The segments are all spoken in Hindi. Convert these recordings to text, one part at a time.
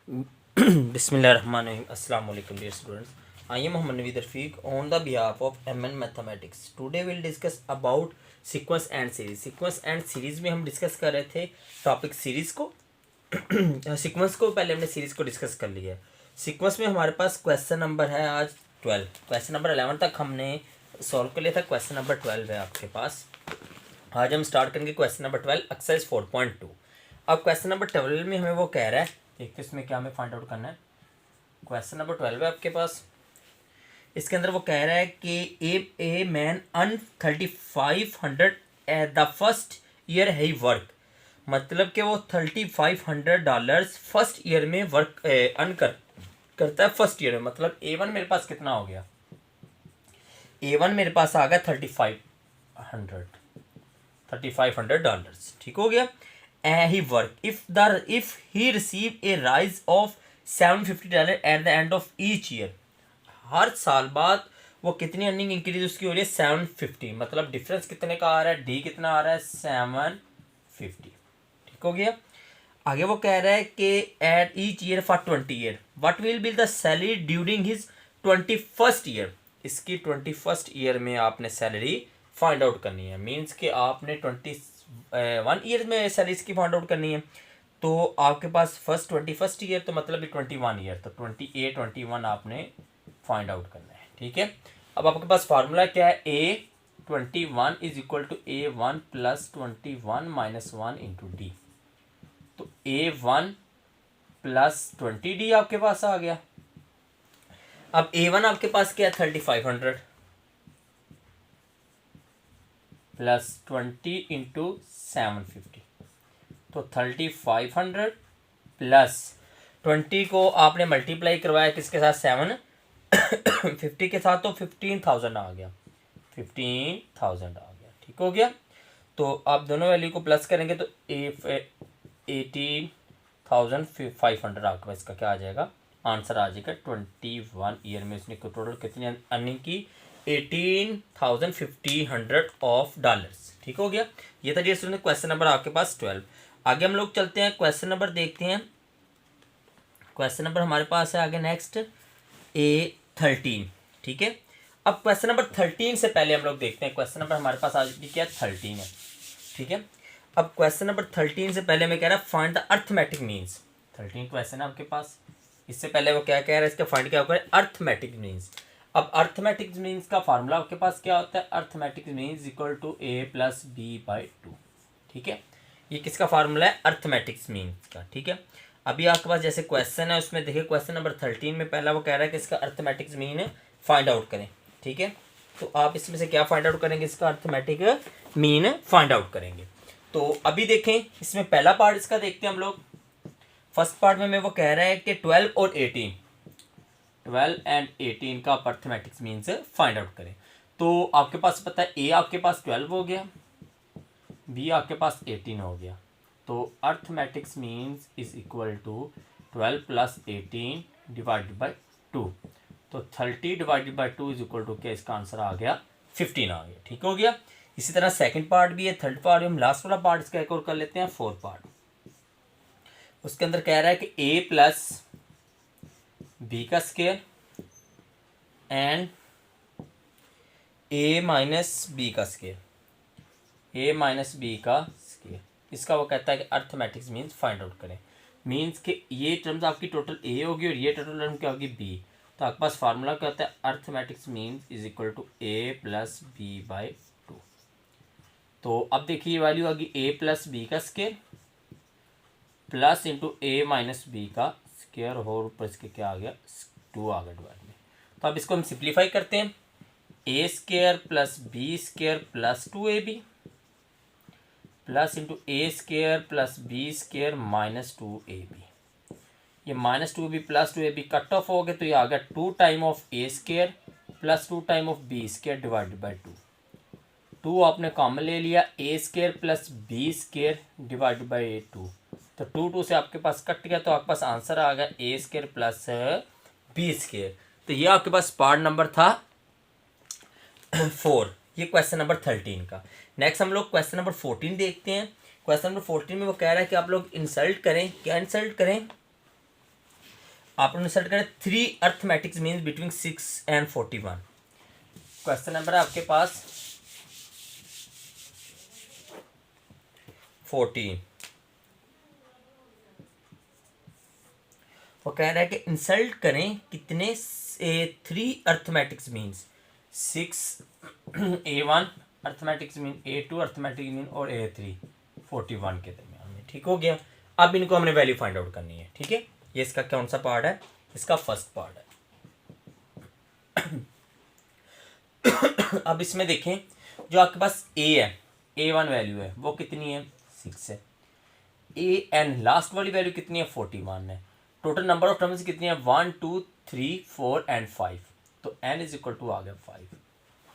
Bismillahirrahmanirrahim. Assalamu alaikum dear students. I am Muhammad Naveed Rafiq on the behalf of MN Mathematics. Today we'll discuss about sequence and series. Sequence and series में हम डिस्कस कर रहे थे टॉपिक सीरीज को सीक्वेंस को पहले हमने सीरीज को डिस्कस कर लिया है। सीक्वेंस में हमारे पास क्वेश्चन नंबर है आज 12। क्वेश्चन नंबर 11 तक हमने सॉल्व कर लिया था। क्वेश्चन नंबर 12 है आपके पास। आज हम स्टार्ट करेंगे क्वेश्चन नंबर 12 एक्सरसाइज 4.2। अब क्वेश्चन नंबर 12 में हमें वो कह रहा है, देखते इसमें क्या हमें फाइंड आउट करना है। क्वेश्चन नंबर 12 है आपके पास। इसके अंदर वो कह रहा है कि a man earn 3500 at the first year he work, मतलब कि वो $3500 फर्स्ट ईयर में वर्क अर्न करता है फर्स्ट ईयर में। मतलब A1 मेरे पास कितना हो गया, A1 मेरे पास आ गया $3500, ठीक हो गया। He work if he receive a raise of $750 at the end of each year, हर साल बाद वो कितनी अर्निंग इंक्रीज उसकी हो रही है 750, मतलब डिफरेंस कितने का आ रहा है, डी कितना आ रहा है 750, ठीक हो गया। आगे वो कह रहा है कि at each year for 20 year what will be the salary during his 21st year. इसकी 21st ईयर में आपने सैलरी फाइंड आउट करनी है। मीन्स कि आपने 21 ईयर में सैलरी इसकी फाइंड आउट करनी है। तो आपके पास फर्स्ट 21st ईयर तो मतलब 21 ईयर, तो 28 21 आपने फाइंड आउट करना है, ठीक है। अब आपके पास फार्मूला क्या है, A21 is equal to A1 plus 21 minus 1 into D. तो A1 प्लस 20D आपके पास आ गया। अब A1 आपके पास क्या है 3500 प्लस 20 इंटू 750, तो 3500 प्लस 20 को आपने मल्टीप्लाई करवाया किसके साथ 750 के साथ, तो 15,000 आ गया, 15,000 आ गया, ठीक हो गया। तो आप दोनों वैल्यू को प्लस करेंगे तो 18,500 आपके पास इसका क्या आ जाएगा, आंसर आ जाएगा 21 ईयर में उसने टोटल कितनी अर्निंग की 18,500 ऑफ डॉलर्स, ठीक हो गया। ये था डियर क्वेश्चन नंबर आपके पास 12। आगे हम लोग चलते हैं, क्वेश्चन नंबर देखते हैं। क्वेश्चन नंबर हमारे पास है आगे नेक्स्ट A13, ठीक है। अब क्वेश्चन नंबर 13 से पहले हम लोग देखते हैं क्वेश्चन नंबर हमारे पास आज क्या 13 है, ठीक है। अब क्वेश्चन नंबर 13 से पहले मैं कह रहा है find the arithmetic means. 13 question है आपके पास। इससे पहले वो क्या कह रहा है, इसका फाइंड क्या होगा, अर्थमेटिक मीन्स। अब अर्थमेटिक मीन्स का फार्मूला आपके पास क्या होता है, arithmetic means equal to A plus B/2, ठीक है। ये किसका फार्मूला है, अर्थमेटिक्स मीन्स का, ठीक है। अभी आपके पास जैसे क्वेश्चन है उसमें देखिए क्वेश्चन नंबर 13 में पहला वो कह रहा है कि इसका अर्थमेटिक्स मीन फाइंड आउट करें, ठीक है। तो आप इसमें से क्या फाइंड आउट करेंगे, इसका अर्थमेटिक मीन फाइंड आउट करेंगे। तो अभी देखें इसमें पहला पार्ट इसका देखते हैं हम लोग। फर्स्ट पार्ट में वो कह रहा है कि 12 और 18, 12 एंड 18 का अर्थमेटिक्स मीन्स फाइंड आउट करें। तो आपके पास पता है A आपके पास 12 हो गया, B आपके पास 18 हो गया, तो arithmetics means is equal to 12 plus 18 divided by 2, तो 30 divided by 2 is equal to क्या, इसका आंसर आ गया 15 आ गया, ठीक हो गया। इसी तरह सेकंड पार्ट भी है, थर्ड पार्ट हम लास्ट वाला पार्ट इसका एक और कर लेते हैं, फोर्थ पार्ट। उसके अंदर कह रहा है कि A प्लस बी का square and A minus B का स्केयर, A माइनस बी का स्केयर, इसका वो कहता है कि अर्थमेटिक्स मीन्स फाइंड आउट करें। मीन्स कि ये टर्म्स आपकी टोटल A होगी और ये टोटल टर्म क्या होगी B। तो आपके पास फार्मूला क्या होता है, arithmetics means is equal to A plus B/2। तो अब देखिए ये वैल्यू आगी A प्लस बी का square plus into A minus B का स्केयर और ऊपर इसके क्या आ गया 2 आ गया डिवाइड में। तो अब इसको हम सिंप्लीफाई करते हैं, A square plus B square plus 2AB plus into A square plus B square minus 2AB। ये minus 2AB plus 2AB cut off हो गए, तो ये आ गया 2 time of A square plus 2 time of B square divided by 2। 2 आपने कॉमन ले लिया, A square plus B square divided by 2, तो 2 से आपके पास कट गया, तो आपके पास आंसर आ गया A square plus B square. तो ये आपके पास पार्ट नंबर था 4, ये क्वेश्चन नंबर 13 का। नेक्स्ट हम लोग क्वेश्चन नंबर 14 देखते हैं। क्वेश्चन नंबर 14 में वो कह रहा है कि आप लोग इंसल्ट करें, क्या इंसल्ट करें, आप लोग इंसर्ट करें 3 arithmetics means between 6 and 41। Question number है आपके पास 14। वो कह रहा है कि इंसल्ट करें कितने 3 arithmetics means 6 A1 arithmetics mean A2 arithmetics mean और A3 41 के दरमियान में। ठीक हो गया। अब इनको हमने वैल्यू फाइंड आउट करनी है। ठीक है, ये इसका कौन सा पार्ट है? इसका फर्स्ट पार्ट है। अब इसमें देखें जो आपके पास A है, A1 वैल्यू है वो कितनी है? 6 है। AN लास्ट वाली वैल्यू कितनी है? 41 है। टोटल नंबर ऑफ टर्म्स कितनी है? 1 2 3 4 एंड 5। तो n इज इक्वल टू आ गया 5।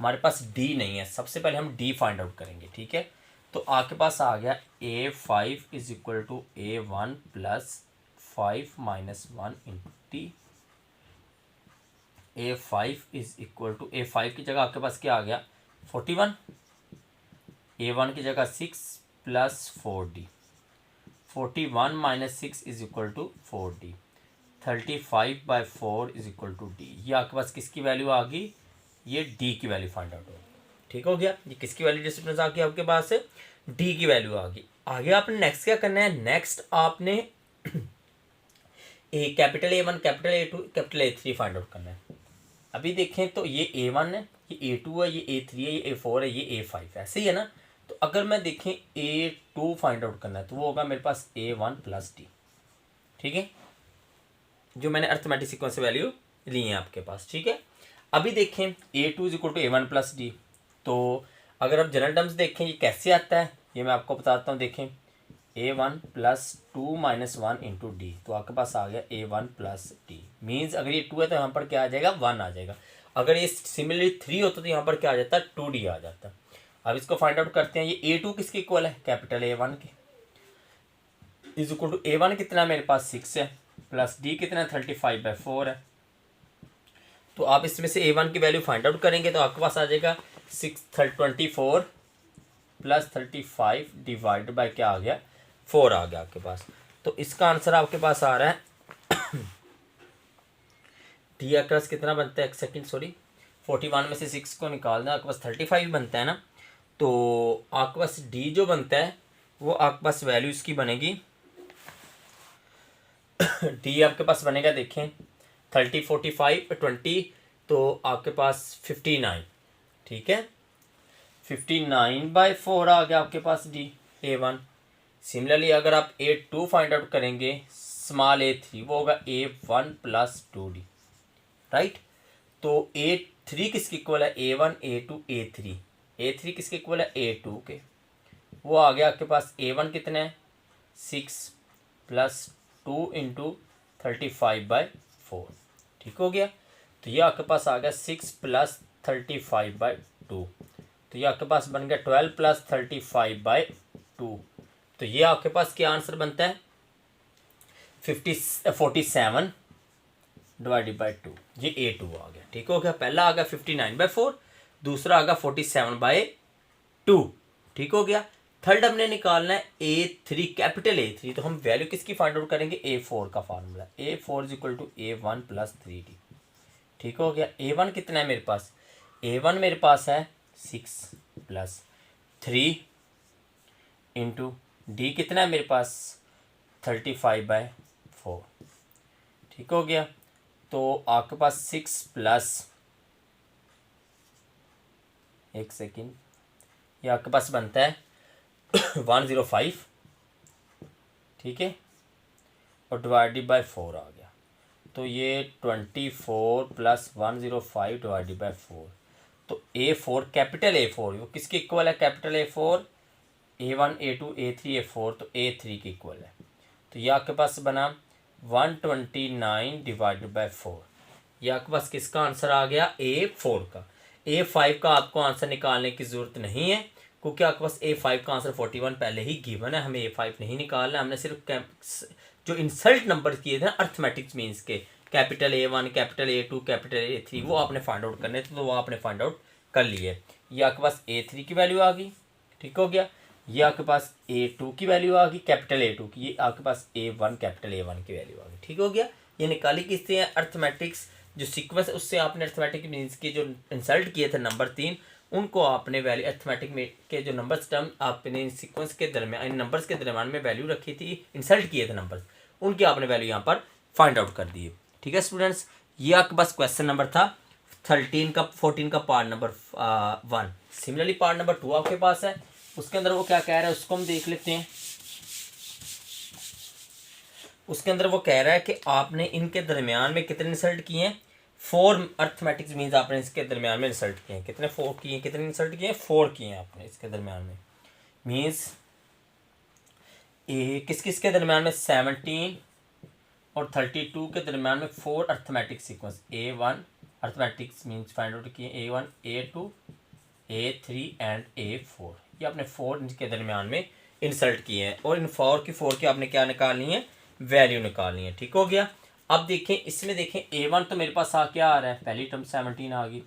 हमारे पास D नहीं है, सबसे पहले हम D फाइंड आउट करेंगे। ठीक है, तो आपके पास आ गया A5 is equal to A1 plus 5 minus 1 into T. A5 is equal to A5 की जगह आपके पास क्या आ गया? 41। A1 की जगह 6 plus 4D। 41 minus 6 is equal to 4D। 35/4 is equal to D। ये आपके पास किसकी वैल्यू आ गई? ये D की वैल्यू फाइंड आउट होगी। ठीक हो गया। ये किसकी वैल्यू डिस्टेंस आ गई आपके पास? D की वैल्यू आ गई। आगे आपने नेक्स्ट क्या करना है? नेक्स्ट आपने capital A1 capital A2 capital A3 find out करना है। अभी देखें तो ये A1 है, ये A2 है, ये A3 है, ये A4 है, ये A5 है, ऐसे ही है ना। तो अगर मैं देखें A2 फाइंड आउट करना है तो वो होगा मेरे पास A1 प्लस D। ठीक है, जो मैंने अर्थमेटिक सीक्वेंस वैल्यू ली है आपके पास। ठीक है, अभी देखें A2 is equal to A1 plus D। तो अगर आप जनरल टर्म्स देखें ये कैसे आता है ये मैं आपको बताता हूँ। देखें A1 plus 2 minus 1 into D, तो आपके पास आ गया A1 प्लस डी। मीन्स अगर ये 2 है तो यहाँ पर क्या आ जाएगा? 1 आ जाएगा। अगर ये सिमिलरली 3 होता तो यहाँ पर क्या आ जाता? 2D आ जाता। अब इसको फाइंड आउट करते हैं। ये A2 किसके इक्वल है? कैपिटल A1 के। इज इक्वल टू A1 कितना है मेरे पास? 6 है, प्लस D कितना है? 35/4 है। तो आप इसमें से A1 की वैल्यू फाइंड आउट करेंगे तो आपके पास आ जाएगा 24 प्लस 35 डिवाइड बाय क्या आ गया? 4 आ गया आपके पास। तो इसका आंसर आपके पास आ रहा है डी अक्रॉस कितना बनता है? एक सेकंड सॉरी, 41 में से 6 को निकालना आपके पास 35 बनता है ना। तो आपके पास डी जो बनता है वो आपके पास वैल्यू इसकी बनेगी डी आपके पास बनेगा देखें 30 45 20, तो आपके पास 59। ठीक है, 59/4 आ गया आपके पास डी A1। सिमिलरली अगर आप A2 फाइंड आउट करेंगे स्मॉल A3 वो होगा A1 प्लस 2D। राइट, तो A3 किसके इक्वल है? A1 A2 A3। A3 किसके इक्वल है? A2 के। वो आ गया आपके पास A1 कितने है? 6 प्लस 2 इंटू 35/4। ठीक हो गया। तो ये आपके पास आ गया 6 प्लस 35/2। तो ये आपके पास बन गया 12 प्लस 35/2। तो ये आपके पास क्या आंसर बनता है? 47 डिवाइडेड बाई 2। ये A2 आ गया। ठीक हो गया। पहला आ गया 59/4, दूसरा आ गया 47/2। ठीक हो गया। थर्ड हमने निकालना है A3 कैपिटल A3। तो हम वैल्यू किसकी फाइंड आउट करेंगे? A4 का formula. A4 is equal to A1 plus 3D। ठीक हो गया। A1 कितना है मेरे पास? A1 मेरे पास है 6 प्लस 3 इंटू डी कितना है मेरे पास? 35/4। ठीक हो गया। तो आपके पास 6 प्लस, एक सेकेंड, ये आपके पास बनता है 105। ठीक है, और डिवाइडेड बाय 4 आ गया। तो ये 24 प्लस 105 डिवाइडेड बाय 4। तो A4 कैपिटल A4 वो किसके इक्वल है? Capital A4 A1 A2 A3 A4, तो A3 के इक्वल है। तो ये आपके पास बना 129 डिवाइडेड बाय 4। ये आपके पास किसका आंसर आ गया? A4 का। A5 का आपको आंसर निकालने की ज़रूरत नहीं है क्योंकि आपके पास A5 का आंसर 41 पहले ही गिवन है। हमें A5 नहीं निकालना, हमने सिर्फ जो इंसल्ट नंबर किए थे अर्थमेटिक्स मीन्स के capital A1 capital A2 capital A3 वो आपने फाइंड आउट करने थे, तो वो आपने फाइंड आउट कर लिए। ये आपके पास A3 की वैल्यू आ गई। ठीक हो गया। ये आपके पास A2 की वैल्यू आ गई कैपिटल A2 की, ये आपके पास A1 कैपिटल A1 की वैल्यू आ गई। ठीक हो गया। ये निकाली किससे है, अर्थमेटिक्स जो सीक्वेंस है उससे आपने अर्थमेटिक मीन्स के जो इंसल्ट किए थे नंबर 3 उनको आपने वैल्यू अर्थमेटिक में के जो नंबर्स टर्म आपने सीक्वेंस के दरमियान इन नंबर्स के दरमियान में वैल्यू रखी थी, इंसल्ट किए थे नंबर्स, उनकी आपने वैल्यू यहाँ पर फाइंड आउट कर दी है। ठीक है स्टूडेंट्स, ये आपके पास क्वेश्चन नंबर था 14 का part number 1। Similarly part number 2 आपके पास है, उसके अंदर वो क्या कह रहा है उसको हम देख लेते हैं। उसके अंदर वो कह रहा है कि आपने इनके दरमियान में कितने इंसल्ट किए हैं, 4 अर्थमेटिक्स मीन्स आपने इसके दरमियान में इंसल्ट किए हैं। कितने 4 किए हैं, कितने इंसल्ट किए हैं, 4 किए हैं आपने इसके दरमियान में। मीन्स ए किस किस के दरमियान में 17 और 32 के दरमियान में 4 arithmetic sequence A1 arithmetics means find out किए A1 A2 A3 and A4। ये आपने 4 इनके दरमियान में इंसल्ट किए हैं और इन 4 की आपने क्या निकालनी है, वैल्यू निकालनी है। ठीक हो गया। अब देखें इसमें देखें A1 तो मेरे पास क्या आ रहा है, पहली टर्म 17 आ गई।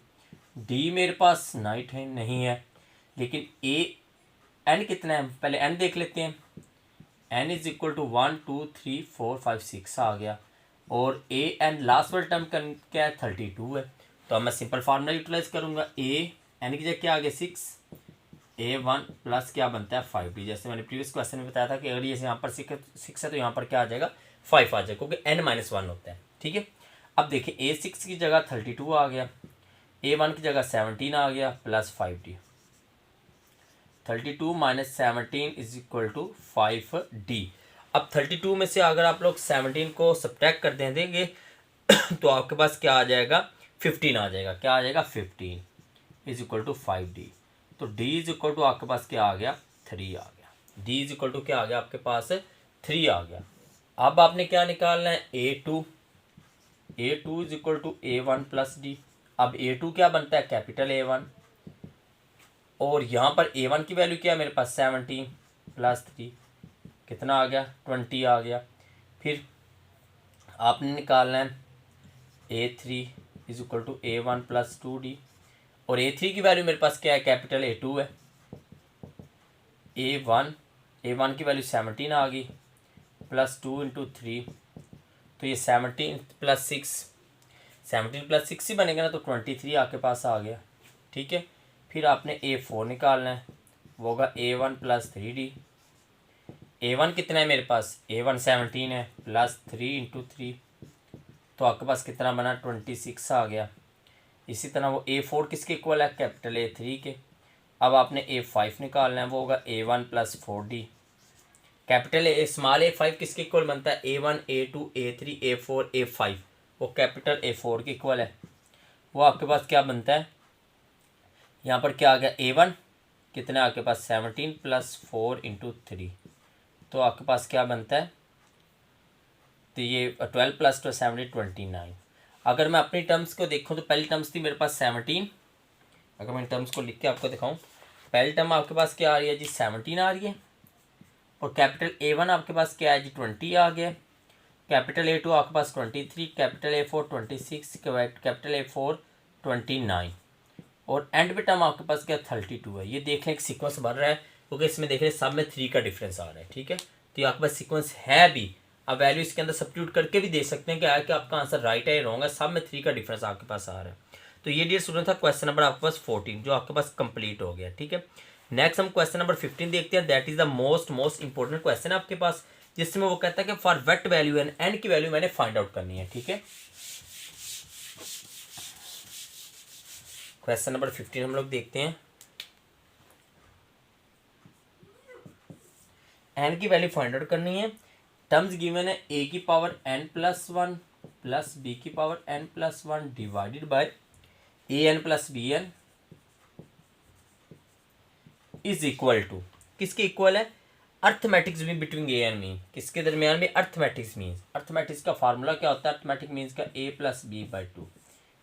D मेरे पास नाइट है नहीं है, लेकिन N कितना है, पहले N देख लेते हैं। N इज इक्वल टू 1 2 3 4 5 6 आ गया और N लास्ट वाला टर्म क्या है 32 है। तो अब मैं सिंपल फार्मूला यूटिलाइज करूँगा। N की जगह क्या आ गया 6, A1 प्लस क्या बनता है 5D। जैसे मैंने प्रीवियस क्वेश्चन में बताया था कि अगर ये यहाँ पर 6 है तो यहाँ पर क्या आ जाएगा 5 आ जाएगा, क्योंकि N-1 होता है। ठीक है। अब देखिए A6 की जगह 32 आ गया, A1 की जगह 17 आ गया plus 5D। 32 minus 17 is equal to 5D। अब 32 में से अगर आप लोग 17 को सब्ट्रैक्ट कर देंगे तो आपके पास क्या आ जाएगा 15 आ जाएगा। क्या आ जाएगा 15 इज इक्वल टू 5D। तो D इज इक्वल टू आपके पास क्या आ गया 3 आ गया। D इज इक्वल टू क्या आ गया आपके पास 3 आ गया। अब आपने क्या निकालना है A2 is equal to A1 plus D। अब A2 क्या बनता है कैपिटल A1 और यहाँ पर A1 की वैल्यू क्या है मेरे पास 17 प्लस 3 कितना आ गया 20 आ गया। फिर आपने निकालना है A3 is equal to A1 plus 2D और A3 की वैल्यू मेरे पास क्या है कैपिटल A2 है। A1 की वैल्यू 17 आ गई प्लस 2 इंटू 3 तो ये 17 प्लस 6 ही बनेगा ना, तो 23 आपके पास आ गया। ठीक है। फिर आपने A4 निकालना है, वो होगा A1 प्लस 3D। A1 कितना है मेरे पास A1 17 है प्लस 3 इंटू 3 तो आपके पास कितना बना 26 आ गया। इसी तरह वो A4 किसके इक्वल है कैपिटल A3 के। अब आपने A5 निकालना है, वो होगा A1 plus 4D। Capital small A5 किसके इक्वल बनता है A1 A2 A3 A4 A5, वो कैपिटल A4 के इक्वल है। वो आपके पास क्या बनता है, यहाँ पर क्या आ गया A1 कितना आपके पास 17 प्लस 4 इंटू 3 तो आपके पास क्या बनता है, तो ये 12 प्लस 2 17 29। अगर मैं अपनी टर्म्स को देखूँ तो पहली टर्म्स थी मेरे पास 17। अगर मैं टर्म्स को लिख के आपको दिखाऊँ, पहली टर्म आपके पास क्या आ रही है जी 17 आ रही है और कैपिटल A1 आपके पास क्या है जी 20 आ गया। कैपिटल A2 आपके पास 23, कैपिटल A4 26, कैपिटल A4 29 और एंड पे टर्म आपके पास क्या 32 है। ये देख लें एक सीक्वेंस बन रहा है क्योंकि इसमें देख लें सब में 3 का डिफरेंस आ रहा है। ठीक है। तो ये आपके पास सीक्वेंस है भी, आप वैल्यू इसके अंदर सब्स्टिट्यूट करके भी दे सकते हैं कि आपका आंसर राइट है या रॉन्ग है, सब में 3 का डिफरेंस आपके पास आ रहा है। तो ये डियर स्टूडेंट था क्वेश्चन नंबर आपके पास 14 जो आपके पास कंप्लीट हो गया। ठीक है। नेक्स्ट हम क्वेश्चन नंबर 15 देखते हैं। That is the most important question है आपके पास, जिसमें वो कहता है कि for what value and n की वैल्यू मैंने फाइंड आउट करनी है। ठीक है। क्वेश्चन नंबर 15 हम लोग देखते हैं। एन की वैल्यू फाइंड आउट करनी है। टर्म्स गिवन है a की power n plus 1 plus b की power n plus 1 divided by an plus bn is equal to किसके इक्वल है, arithmetics mean between A and mean, किसके दरमियान में अर्थमेटिक्स मीन्स। अर्थमेटिक्स का फार्मूला क्या होता है, अर्थमेटिक मीन्स का a प्लस बी बाई 2।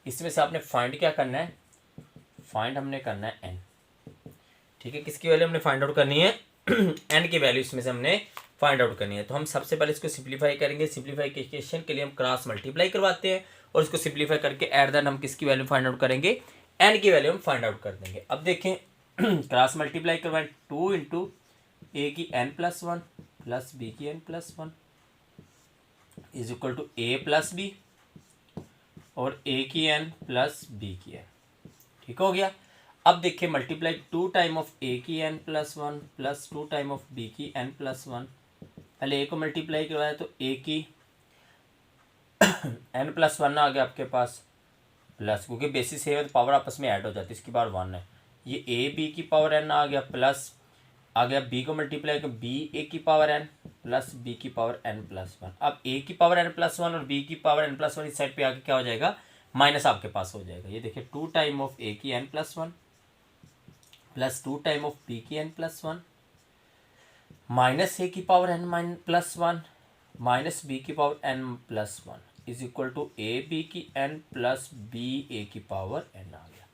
इसमें से आपने फाइंड क्या करना है, फाइंड हमने करना है n। ठीक है। किसकी वैल्यू हमने फाइंड आउट करनी है n की वैल्यू इसमें से हमने फाइंड आउट करनी है। तो हम सबसे पहले इसको सिंप्लीफाई करेंगे। सिंप्लीफिकेशन के लिए हम क्रॉस मल्टीप्लाई करवाते हैं और इसको सिंप्लीफाई करके एट द एंड हम किसकी वैल्यू फाइंड आउट करेंगे, n की वैल्यू हम फाइंड आउट कर देंगे। अब देखें क्रॉस मल्टीप्लाई करवाएं 2 इंटू ए की n plus one plus B की n plus one is equal to A plus B और ए की n प्लस बी की n। ठीक हो गया। अब देखिए मल्टीप्लाई 2 टाइम ऑफ ए की n plus one plus 2 time of B की n प्लस वन। पहले ए को मल्टीप्लाई करवाया तो ए की n प्लस वन आ गया आपके पास प्लस, क्योंकि बेसिस है तो पावर आपस में ऐड हो जाती है, इसकी पावर वन है। ये ए बी की पावर n आ गया प्लस आ गया बी को मल्टीप्लाई कर बी ए की पावर n प्लस बी की पावर n प्लस वन। अब ए की पावर n प्लस वन और बी की पावर n प्लस वन इस साइड पे आके क्या हो जाएगा, माइनस आपके पास हो जाएगा। ये देखिए 2 टाइम ऑफ ए की n plus one plus 2 time of B की n plus one minus a की power n plus one minus B की power n plus one is equal to A B की n प्लस बी ए की पावर n आ गया।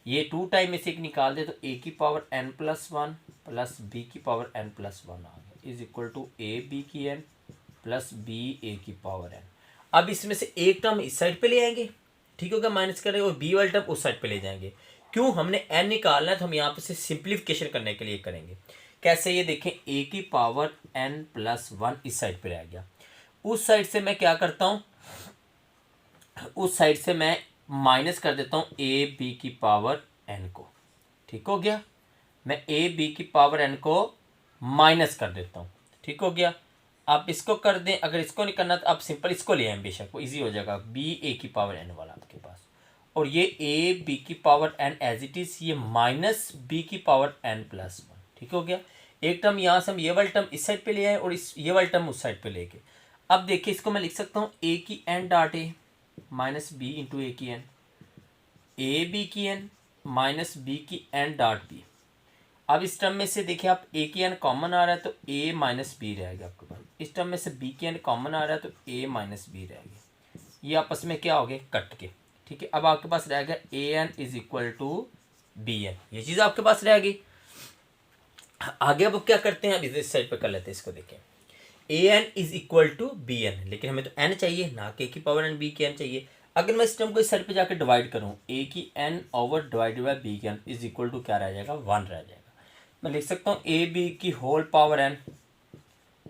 ये 2 टाइम में से एक निकाल दे तो ए की power n plus one plus B की पावर n प्लस वन आ गया is equal to A B की n प्लस बी ए की पावर n। अब इसमें से एक टर्म इस साइड पे ले आएंगे, ठीक होगा, माइनस करेंगे और बी वाला टर्म उस साइड पे ले जाएंगे। क्यों, हमने n निकालना है तो हम यहाँ पे से सिंप्लीफिकेशन करने के लिए करेंगे। कैसे, ये देखें ए की पावर n प्लस वन इस साइड पे रह गया, उस साइड से मैं क्या करता हूँ, उस साइड से मैं माइनस कर देता हूँ ए बी की पावर n को। ठीक हो गया, मैं ए बी की पावर n को माइनस कर देता हूँ। ठीक हो गया। आप इसको कर दें, अगर इसको नहीं करना तो आप सिंपल इसको ले आएं, बेशक वो इजी हो जाएगा, बी ए की पावर n वाला आपके पास, और ये ए बी की power n as it is, ये माइनस बी की पावर n प्लस वन। ठीक हो गया। एक टर्म यहाँ से हम ये वाला टर्म इस साइड पे ले आए और इस ये वाला टर्म उस साइड पे लेके, अब देखिए इसको मैं लिख सकता हूँ ए की n dot a minus b into ए की n, ए बी की n माइनस बी की n डॉट बी। अब इस टर्म में से देखिए आप ए की n कॉमन आ रहा है तो ए माइनस बी रहेगा आपके पास, इस टर्म में से बी की n कॉमन आ रहा है तो ए माइनस बी रहेगा, ये आपस में क्या हो गए, कट के। ठीक है, अब आपके पास रह गया a n is equal to b n, ये चीज़ आपके पास रहेगी। आगे अब क्या करते हैं, अब इस साइड पे कर लेते हैं, इसको देखें a n is equal to b n, लेकिन हमें तो एन चाहिए ना कि ए की पावर एन बी की एन चाहिए। अगर मैं इस टर्म को इस साइड पे जाकर डिवाइड करूँ, ए की n over divided by B की एन इज इक्वल टू क्या रह जाएगा, वन रह जाएगा। मैं लिख सकता हूँ ए बी की whole power n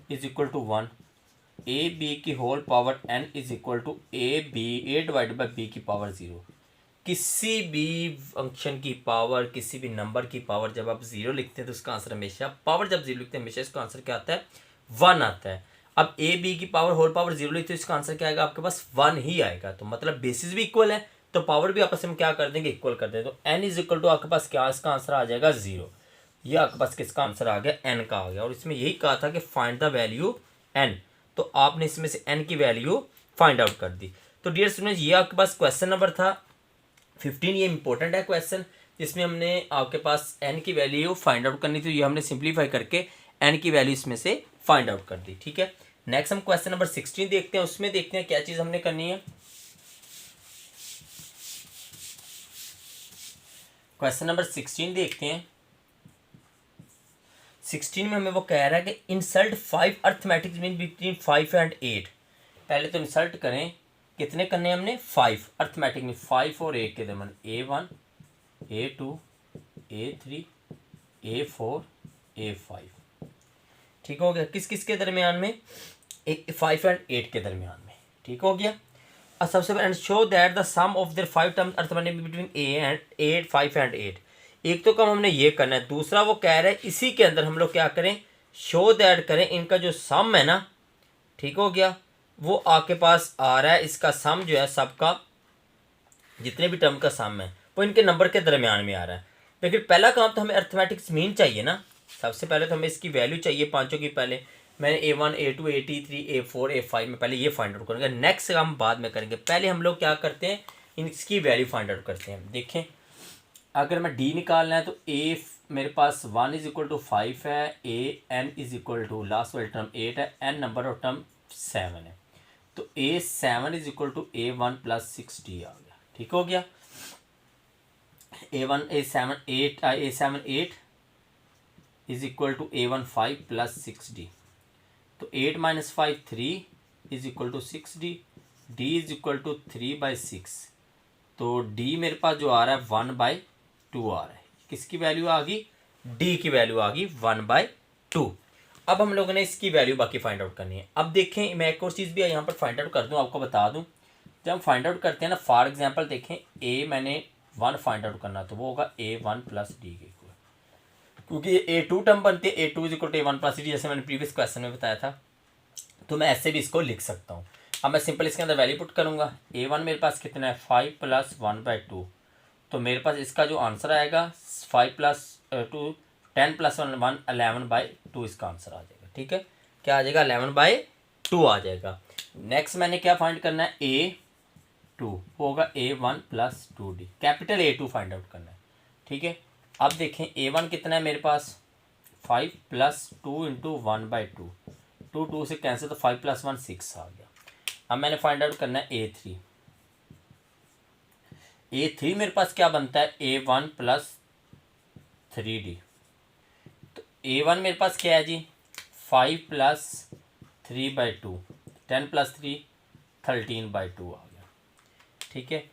is equal to one, a B की whole power n is equal to a divided by B की पावर ज़ीरो। किसी भी फंक्शन की पावर, किसी भी नंबर की पावर जब आप ज़ीरो लिखते हैं तो उसका आंसर हमेशा, पावर जब ज़ीरो लिखते हैं हमेशा इसका आंसर क्या आता है, वन आता है। अब ए बी की पावर होल पावर ज़ीरो लिखते हैं इसका आंसर क्या आएगा, आपके पास वन ही आएगा। तो मतलब बेसिस भी इक्वल है तो पावर भी आपस में क्या कर देंगे, इक्वल कर देंगे। तो एन इज इक्वल टू आपके पास क्या, इसका आंसर आ जाएगा ज़ीरो। ये आपके पास किसका आंसर आ गया, एन का आ गया। और इसमें यही कहा था कि फाइंड द वैल्यू एन, तो आपने इसमें से एन की वैल्यू फाइंड आउट कर दी। तो डियर स्टूडेंट्स, ये आपके पास क्वेश्चन नंबर था 15। ये इंपॉर्टेंट है क्वेश्चन, जिसमें हमने आपके पास एन की वैल्यू फाइंड आउट करनी थी। ये हमने सिंप्लीफाई करके एन की वैल्यू इसमें से फाइंड आउट कर दी। ठीक है, नेक्स्ट हम क्वेश्चन नंबर 16 देखते हैं। उसमें देखते हैं क्या चीज़ हमने करनी है। क्वेश्चन नंबर 16 देखते हैं। 16 में हमें वो कह रहा है कि insult 5 arithmetic mean between 5 and 8। पहले तो इंसल्ट करें, कितने करने हैं हमने, 5 अर्थमेटिक में, 5 और 8 के दरमियान, A1 A2 A3 A4 A5। ठीक हो गया, किस किस के दरमियान में, 5 एंड 8 के दरमियान में। ठीक हो गया। और सबसे पहले show that the sum of their 5 terms arithmetic between A and 8 5 and 8। एक तो कम हमने ये करना है, दूसरा वो कह रहा है इसी के अंदर हम लोग क्या करें, शो दैट करें इनका जो सम है ना, ठीक हो गया, वो आपके पास आ रहा है। इसका सम जो है सबका, जितने भी टर्म का सम है वो इनके नंबर के दरमियान में आ रहा है। लेकिन पहला काम तो हमें अर्थमेटिक्स मीन चाहिए ना, सबसे पहले तो हमें इसकी वैल्यू चाहिए पांचों की। पहले मैंने A1 A2 A3 A4 A5 में पहले ये फाइंड आउट करेंगे, नेक्स्ट काम बाद में करेंगे। पहले हम लोग क्या करते हैं, इसकी वैल्यू फाइंड आउट करते हैं। देखें, अगर मैं डी निकालना है तो ए मेरे पास 1 इज इक्वल टू 5 है, a n is equal to last वाली टर्म 8 है, एन नंबर ऑफ टर्म 7 है, तो A7 is equal to A1 plus 6D आ गया। ठीक हो गया। A7 8 is equal to A1 5 plus 6D, तो 8 minus 5 3 is equal to 6D, D is equal to 3/6, तो D मेरे पास जो आ रहा है 1/2 आ रहा है। किसकी वैल्यू आ गई, D की वैल्यू आ गई 1/2। 2। अब हम लोगों ने इसकी वैल्यू बाकी फाइंड आउट करनी है। अब देखें, मैं एक और चीज़ भी यहाँ पर फाइंड आउट कर दूँ, आपको बता दूँ। जब हम फाइंड आउट करते हैं ना, फॉर एग्जांपल देखें, ए मैंने 1 फाइंड आउट करना, तो वो होगा A1 प्लस डी के इक्वल, क्योंकि ये A2 टर्म बनती है, A2 is equal to A1 plus D, जैसे मैंने प्रीवियस क्वेश्चन में बताया था। तो मैं ऐसे भी इसको लिख सकता हूँ। अब मैं सिंपल इसके अंदर वैल्यू पुट करूँगा। A1 मेरे पास कितना है 5 प्लस 1/2, तो मेरे पास इसका जो आंसर आएगा 5 प्लस 2 10 प्लस 1 11/2 इसका आंसर आ जाएगा। ठीक है, क्या आ जाएगा 11/2 आ जाएगा। नेक्स्ट मैंने क्या फाइंड करना है, A2 होगा A1 plus 2D, capital A2 find out करना है। ठीक है, अब देखें A1 कितना है मेरे पास 5 प्लस 2 इंटू 1/2, 2 से कैंसिल, तो 5 प्लस 1 6 आ गया। अब मैंने फाइंड आउट करना है A3। A3 मेरे पास क्या बनता है A1 प्लस 3D, तो A1 मेरे पास क्या है जी 5 प्लस 3/2, 10 प्लस 3 13/2 आ गया। ठीक है,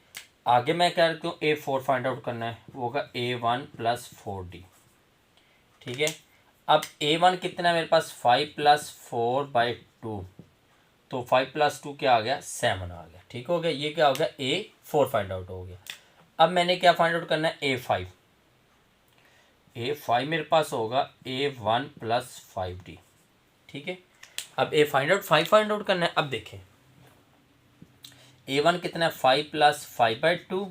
आगे मैं क्या करती हूँ A4 फाइंड आउट करना है, वो होगा A1 प्लस 4D। ठीक है, अब A1 कितना है मेरे पास 5 प्लस 4/2, तो 5 प्लस 2 क्या आ गया 7 आ गया। ठीक हो गया, ये क्या हो गया A4 फाइंड आउट हो गया। अब मैंने क्या फाइंड आउट करना है A5। A5 मेरे पास होगा A1 प्लस 5D। ठीक है, अब फाइंड आउट करना है। अब देखें A1 कितना है 5 प्लस 5/2,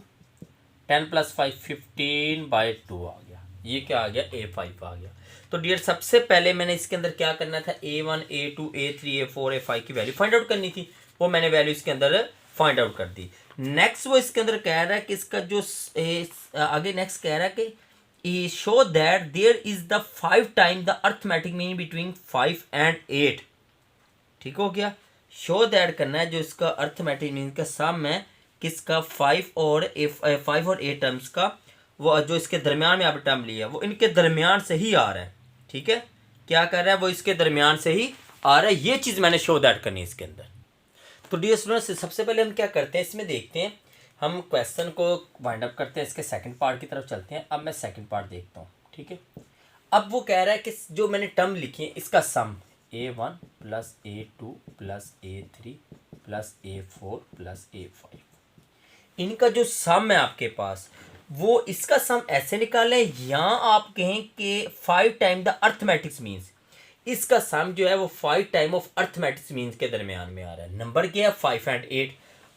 10 प्लस 5 15/2 आ गया। ये क्या आ गया A5 आ गया। तो डियर सबसे पहले मैंने इसके अंदर क्या करना था, A1 A2 A3 A4 A5 की वैल्यू फाइंड आउट करनी थी, वो मैंने वैल्यू इसके अंदर फाइंड आउट कर दी। नेक्स्ट वो इसके अंदर कह रहा है कि इसका जो आगे नेक्स्ट कह रहा है कि show that there is the 5 time the arithmetic mean between 5 and 8। ठीक हो गया, शो दैट करना है जो इसका अर्थमेटिक मीन का सम है किसका 5 और 8 टर्म्स का, वो जो इसके दरमियान में आप टर्म लिया वो इनके दरमियान से ही आ रहा है। ठीक है, क्या कर रहा है वो इसके दरमियान से ही आ रहा है, ये चीज़ मैंने शो दैट करनी है इसके अंदर। तो डियर स्टूडेंट्स सबसे पहले हम क्या करते हैं, इसमें देखते हैं, हम क्वेश्चन को वाइंड अप करते हैं, इसके सेकंड पार्ट की तरफ चलते हैं। अब मैं सेकंड पार्ट देखता हूँ। ठीक है, अब वो कह रहा है कि जो मैंने टर्म लिखी है इसका सम A1 plus A2 plus A3 plus A4 plus A5, इनका जो सम है आपके पास, वो इसका सम ऐसे निकालें, या आप कहें कि 5 टाइम द अर्थमेटिक्स मीन्स, इसका सम जो है वो 5 टाइम ऑफ अर्थमेटिक्स मीन्स के दरमियान में आ रहा है। नंबर क्या है 5 एंड 8।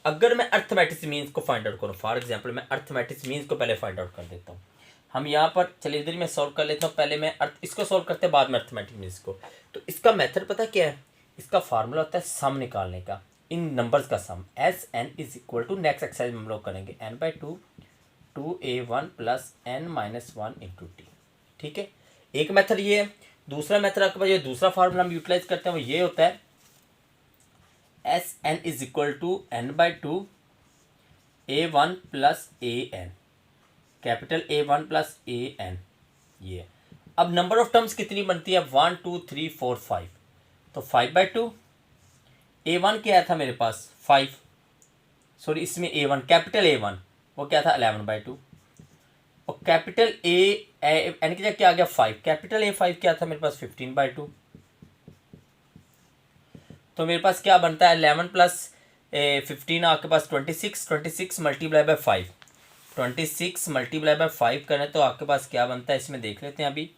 अगर मैं अर्थमेटिक्स मीन्स को फाइंड आउट करूँ, फॉर एग्जांपल मैं अर्थमेटिक्स मीन्स को पहले फाइंड आउट कर देता हूँ। हम यहाँ पर चलिए इधर मैं सॉल्व कर लेता हूँ, पहले मैं इसको सॉल्व करते हैं, बाद में अर्थमेटिक मीन्स को। तो इसका मेथड पता क्या है, इसका फार्मूला होता है सम निकालने का, इन नंबर्स का sum. SN is equal to, next exercise में हम लोग करेंगे n/2 2A1 plus n-1 into T. ठीक है, एक मेथड ये है। दूसरा मेथड आपके पास ये दूसरा फार्मूला हम यूटिलाइज करते हैं, वो ये होता है SN is equal to n/2 A1 plus AN, capital A1 plus AN। ये अब नंबर ऑफ टर्म्स कितनी बनती है 1 2 3 4 5, तो 5/2 A1 क्या था मेरे पास 5, सॉरी इसमें A1 कैपिटल A1 वो क्या था 11/2, और कैपिटल एन की जगह क्या आ गया 5, कैपिटल A5 क्या था मेरे पास 15/2। तो मेरे पास क्या बनता है 11 प्लस 15 आपके पास 26, 26 मल्टीप्लाई बाय 5, 26 मल्टीप्लाई बाय 5 करें तो आपके पास क्या बनता है, इसमें देख लेते हैं अभी।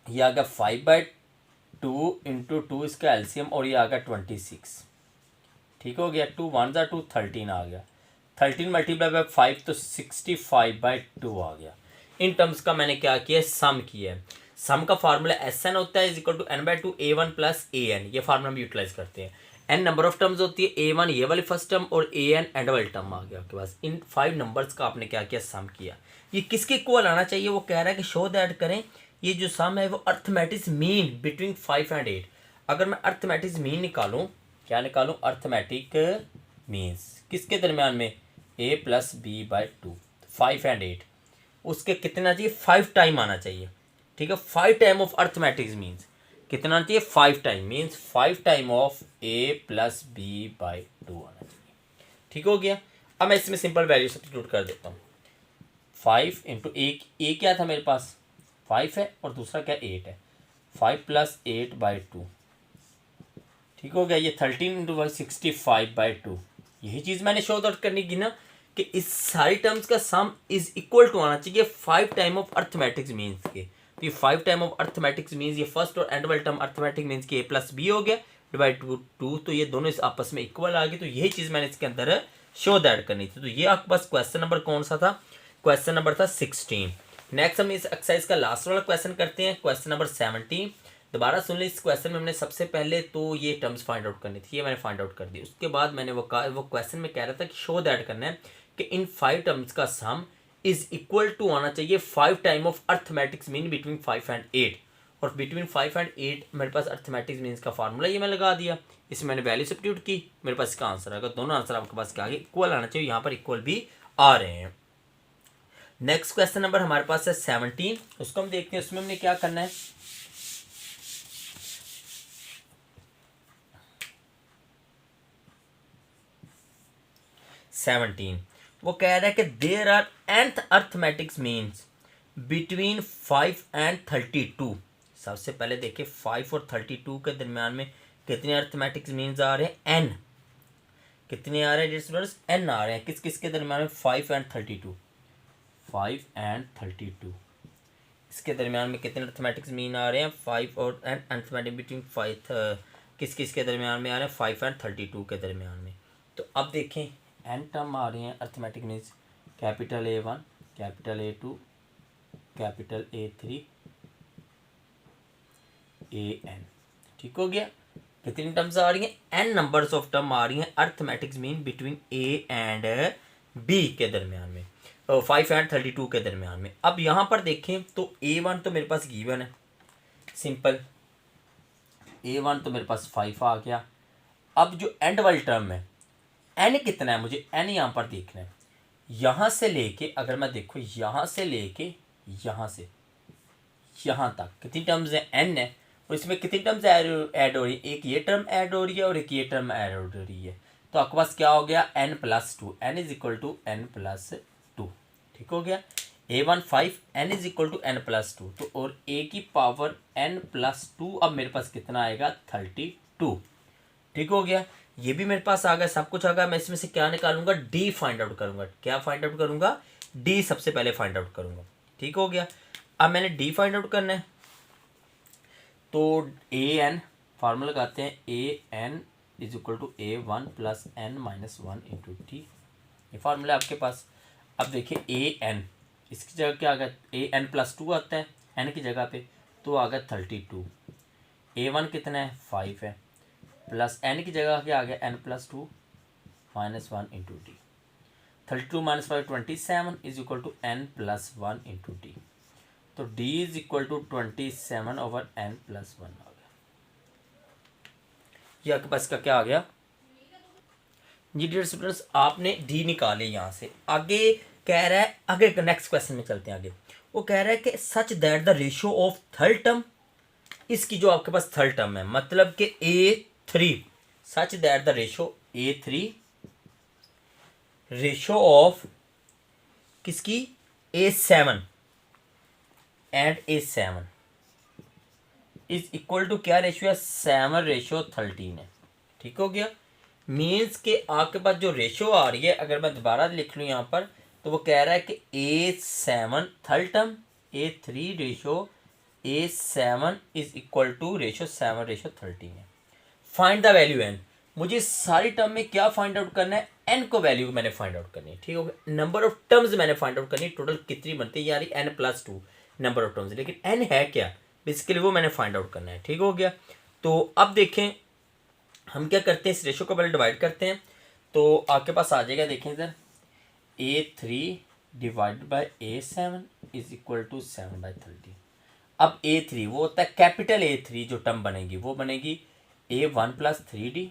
ये आ गया 5/2 इंटू 2 इसका एलसीएम, और ये आ गया 26। ठीक हो गया, 2 1 2 13 आ गया, 13 मल्टीप्लाई बाय 5 तो 65/2 आ गया। इन टर्म्स का मैंने क्या किया सम किया है। सम का फार्मूला SN होता है is equal to n/2 A1 plus AN, ये फार्मूला हम यूटिलाइज करते हैं। n नंबर ऑफ टर्म्स होती है, A1 ये वाली फर्स्ट टर्म और AN एंड वाली टर्म आ गया आपके पास। इन 5 नंबर्स का आपने क्या किया सम किया। ये किसके इक्वल आना चाहिए, वो कह रहा है कि शो दैट करें ये जो सम है वो अर्थमेटिक्स मीन बिटवीन 5 एंड 8। अगर मैं अर्थमेटिक्स मीन निकालूँ, क्या निकालूँ अर्थमेटिक मीन्स किसके दरमियान में A प्लस B/2, 5 एंड 8, उसके कितना चाहिए 5 टाइम आना चाहिए। ठीक है, 5 टाइम ऑफ अर्थमेटिक्स मीन्स कितना आना चाहिए 5 time, means 5 time of A plus B/2 आना चाहिए। ठीक हो गया, अब मैं इसमें सिंपल वैल्यू सब्स्टिट्यूट कर देता हूँ। 5 इंटू ए क्या था मेरे पास 5 है और दूसरा क्या 8 है, 5+8/2, ठीक हो गया। ये 13×65/2, यही चीज़ मैंने शो आउट करनी की ना कि इस सारी टर्म्स का सम इज इक्वल टू आना चाहिए 5 टाइम ऑफ अर्थमेटिक्स मीन्स के। तो ये 5 टाइम ऑफ अर्थमेटिक्स मीन्स ये फर्स्ट और एंड वाली टर्म अर्थमेटिक मीन्स के a+b हो गया डिवाइड टू, तो ये दोनों इस आपस में इक्वल आ गए। तो यही चीज़ मैंने इसके अंदर शो दैट करनी थी। तो ये आपके पास क्वेश्चन नंबर कौन सा था? क्वेश्चन नंबर था 16। नेक्स्ट हम इस एक्सरसाइज का लास्ट वाला क्वेश्चन करते हैं, क्वेश्चन नंबर 17। दोबारा सुन ली, इस क्वेश्चन में हमने सबसे पहले तो ये टर्म्स फाइंड आउट करनी थी, ये मैंने फाइंड आउट कर दी। उसके बाद मैंने वो क्वेश्चन में कह रहा था कि शो दैट करना है कि इन 5 टर्म्स का सम इज इक्वल टू आना चाहिए 5 time of arithmetics mean between 5 and 8। और बिटवीन 5 एंड 8 मेरे पास अर्थमेटिक्स मीन्स का फार्मूला ये मैं लगा दिया, इसमें मैंने वैल्यू सब्स्टिट्यूट की, मेरे पास इसका आंसर आएगा। दोनों आंसर आपके पास क्या आगे इक्वल आना चाहिए, यहाँ पर इक्वल भी आ रहे हैं। नेक्स्ट क्वेश्चन नंबर हमारे पास है 17, उसको हम देखते हैं। उसमें हमने क्या करना है, वो कह रहा है कि there are nth arithmetics means between 5 and 32। सबसे पहले देखिए 5 और 32 के दरमियान में कितने अर्थमेटिक्स मीन्स आ रहे हैं? n। कितने आ रहे हैं स्टूडेंट्स? n आ रहे हैं। किस किस के दरमियान में? 5 एंड 32। 5 एंड 32 इसके दरमियान में कितने अर्थमेटिक्स मीन आ रहे हैं? 5 और एंड अर्थमेटिक बिटवीन 5 किस किस के दरमियान में आ रहे हैं? 5 एंड 32 के दरमियान में। तो अब देखें n टर्म आ रहे हैं arithmetic means capital A1, capital A2, capital A3, AN, ठीक हो गया। कितनी टर्म्स आ रही हैं? n नंबर्स ऑफ टर्म आ रही हैं arithmetics mean between A and B के दरमियान में, 5 एंड 32 के दरमियान में। अब यहाँ पर देखें तो A1 तो मेरे पास गिवन है, सिंपल। A1 तो मेरे पास 5 आ गया। अब जो एंड वाली टर्म है n कितना है, मुझे n यहाँ पर देखना है। यहाँ से लेके अगर मैं देखूँ, यहाँ से लेके यहाँ से यहाँ तक कितनी टर्म्स है? n है। और इसमें कितनी टर्म्स ऐड हो रही है? एक ये टर्म ऐड हो रही है और एक ये टर्म ऐड हो रही है। तो आपके पास क्या हो गया? n+2, n is equal to n+2, ठीक हो गया। A1 5, n is equal to n+2, तो और a की पावर n+2 अब मेरे पास कितना आएगा? 32, ठीक हो गया। ये भी मेरे पास आ गया, सब कुछ आ गया। मैं इसमें से क्या निकालूंगा? d फाइंड आउट करूंगा। क्या फाइंड आउट करूंगा? d सबसे पहले फाइंड आउट करूंगा, ठीक हो गया। अब मैंने d फाइंड आउट करना है, तो an फार्मूला लगाते हैं, an is equal to A1 plus n-1 into t, ये फार्मूला आपके पास। अब देखिए an इसकी जगह क्या आ गया? an+2 आता है n की जगह पे, तो आ गया 32। A1 कितना है? 5 है, प्लस n की जगह क्या आ गया? n+2 -1 into t. 32 - 5 27 is equal to n+1 into t. तो d is equal to 27 over n+1 आ गया। ये आपके पास का क्या आ गया जी डियर स्टूडेंट्स? आपने d निकाले। यहाँ से आगे कह रहा है, आगे नेक्स्ट क्वेश्चन में चलते हैं आगे। वो कह रहा है कि सच that the ratio of third term, इसकी जो आपके पास थर्ड टर्म है, मतलब कि A3, such that the ratio A3 ratio of किसकी? A7 and A7 is equal to क्या रेशियो है? 7:13 है, ठीक हो गया। मीन्स के आपके पास जो रेशियो आ रही है, अगर मैं दोबारा लिख लूँ यहाँ पर, तो वो कह रहा है कि A7 third term, A3 ratio A7 is equal to ratio 7:13 है। फाइंड द वैल्यू n, मुझे सारी टर्म में क्या फाइंड आउट करना है? n को वैल्यू मैंने फाइंड आउट करनी है, ठीक हो गया। नंबर ऑफ टर्म्स मैंने फाइंड आउट करनी है, टोटल कितनी बनती है यार? n+2 नंबर ऑफ टर्म्स, लेकिन n है क्या बेसिकली वो मैंने फाइंड आउट करना है, ठीक हो गया। तो अब देखें हम क्या करते हैं, इस रेशियो को पहले डिवाइड करते हैं, तो आपके पास आ जाएगा, देखें इधर, A3 divide by A7 is equal to 7/13। अब A3 वो होता है कैपिटल A3, जो टर्म बनेगी वो बनेगी A1 + 3D,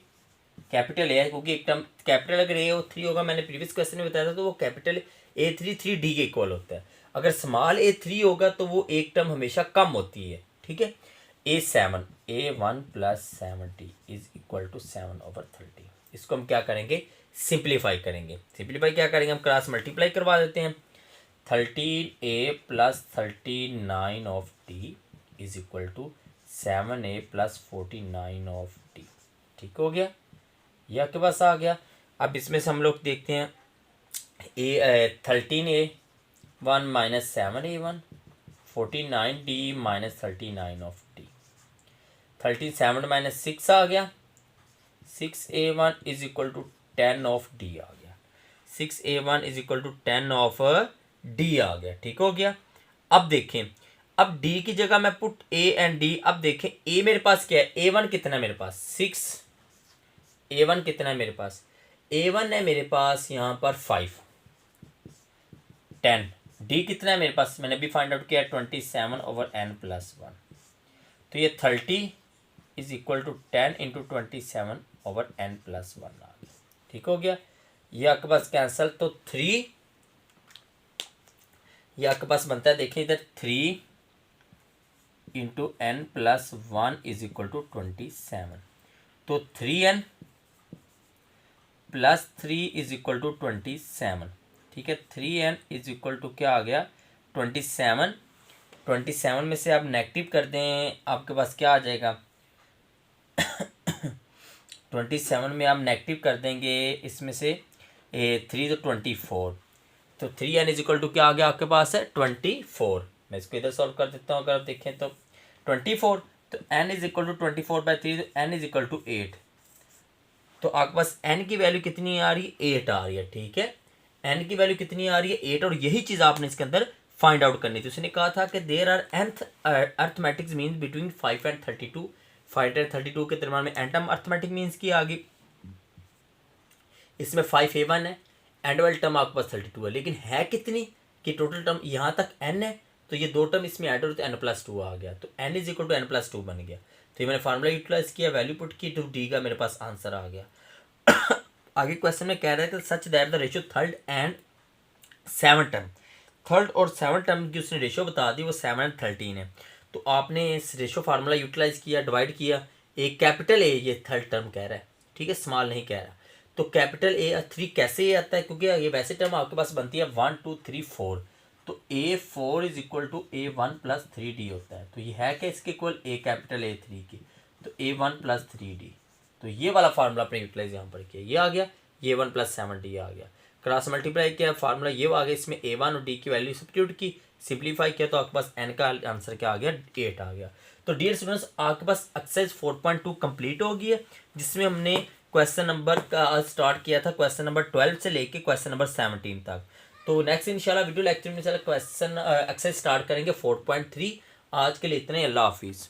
कैपिटल A है क्योंकि एक टर्म कैपिटल अगर A और 3 होगा, मैंने प्रीवियस क्वेश्चन में बताया था, तो वो कैपिटल A3 3D के इक्वल होता है। अगर स्मॉल A3 होगा तो वो एक टर्म हमेशा कम होती है, ठीक है। A7 A1 + 7D is equal to 7/30। इसको हम क्या करेंगे? सिंप्लीफाई करेंगे। सिंप्लीफाई क्या करेंगे? हम क्रॉस मल्टीप्लाई करवा देते हैं। 13A + 39 of D is equal to 7a plus 49 of D. ठीक हो गया, ये आपके पास आ गया। अब इसमें से हम लोग देखते हैं 13a1 minus 7a1 49d minus 39 of d. 37 minus 6 आ गया, 6a1 is equal to 10 of d आ गया। 6a1 is equal to 10 of d आ गया। ठीक हो गया। अब देखें, अब d की जगह मैं पुट a एंड d। अब देखें a मेरे पास क्या है, a1 कितना है मेरे पास 6, a1 कितना है मेरे पास, a1 है मेरे पास यहाँ पर 5, 10। d कितना है मेरे पास, मैंने भी फाइंड आउट किया 27 ओवर n प्लस 1। तो ये 30 is equal to 10 into 27 over n plus 1 आ गया। ठीक हो गया, ये आपके पास कैंसल, तो 3 ये आपके पास बनता है, देखिए इधर 3 into n plus 1 is equal to 27। तो 3n plus 3 is equal to 27। ठीक है, 3n इज इक्वल टू क्या आ गया 27। 27 में से आप नेगेटिव कर दें, आपके पास क्या आ जाएगा 27 में आप नेगेटिव कर देंगे इसमें से 3 तो 24। तो 3n इज इक्वल टू क्या आ गया आपके पास है 24। मैं इसको इधर सॉल्व कर देता हूँ, अगर आप देखें तो 24, तो n इज इक्वल टू 24/3, तो n इज इक्वल टू 8। तो आपके पास n की वैल्यू कितनी आ रही है 8 आ रही है। ठीक है, n की वैल्यू कितनी आ रही है 8, और यही चीज़ आपने इसके अंदर फाइंड आउट करनी थी। उसने कहा था कि there are nth arithmetics means between 5 and 32। 5 and 32 के दरम्यान में n टर्म अर्थमेटिक मीन्स की आ गई। इसमें 5a1 है, एंड वाली टर्म आपके पास 32 है, लेकिन है कितनी कि टोटल टर्म यहाँ तक n है, तो ये दो टर्म इसमें ऐड हो तो n प्लस 2 आ गया। तो n is equal to n plus 2 बन गया। तो ये मैंने फार्मूला यूटिलाइज किया, वैल्यू पुट की, तो डी का मेरे पास आंसर आ गया। आगे क्वेश्चन में कह रहा है कि सच that the ratio third and 7 term, third और 7 टर्म की उसने रेशियो बता दी, वो 7 एंड 13 है। तो आपने इस रेशियो फार्मूला यूटिलाइज किया, डिवाइड किया, एक कैपिटल ए ये थर्ड टर्म कह रहा है, ठीक है, स्मॉल नहीं कह रहा। तो कैपिटल ए 3 कैसे आता है, क्योंकि ये वैसे टर्म आपके पास बनती है 1 2 3 4। तो A4 is equal to A1 plus 3D होता है। तो ये है क्या इसके इक्वल ए कैपिटल A3 की, तो A1 प्लस 3D। तो ये वाला फार्मूला आपने यूटिलाइज यहाँ पर किया, ये आ गया, ये 1 प्लस 7D आ गया। क्रॉस मल्टीप्लाई किया, फार्मूला ये आ गया, इसमें A1 और D की वैल्यू सब्स्टिट्यूट की, सिंप्लीफाई किया, तो आपके पास n का आंसर क्या आ गया 8 आ गया। तो डियर स्टूडेंट्स, आपके पास एक्सरसाइज 4.2 कंप्लीट हो गई है, जिसमें हमने क्वेश्चन नंबर का स्टार्ट किया था क्वेश्चन नंबर 12 से लेके क्वेश्चन नंबर 17 तक। तो नेक्स्ट इंशाल्लाह वीडियो लेक्चर में क्वेश्चन एक्सरसाइज स्टार्ट करेंगे 4.3। आज के लिए इतने, अल्लाह हाफिज़।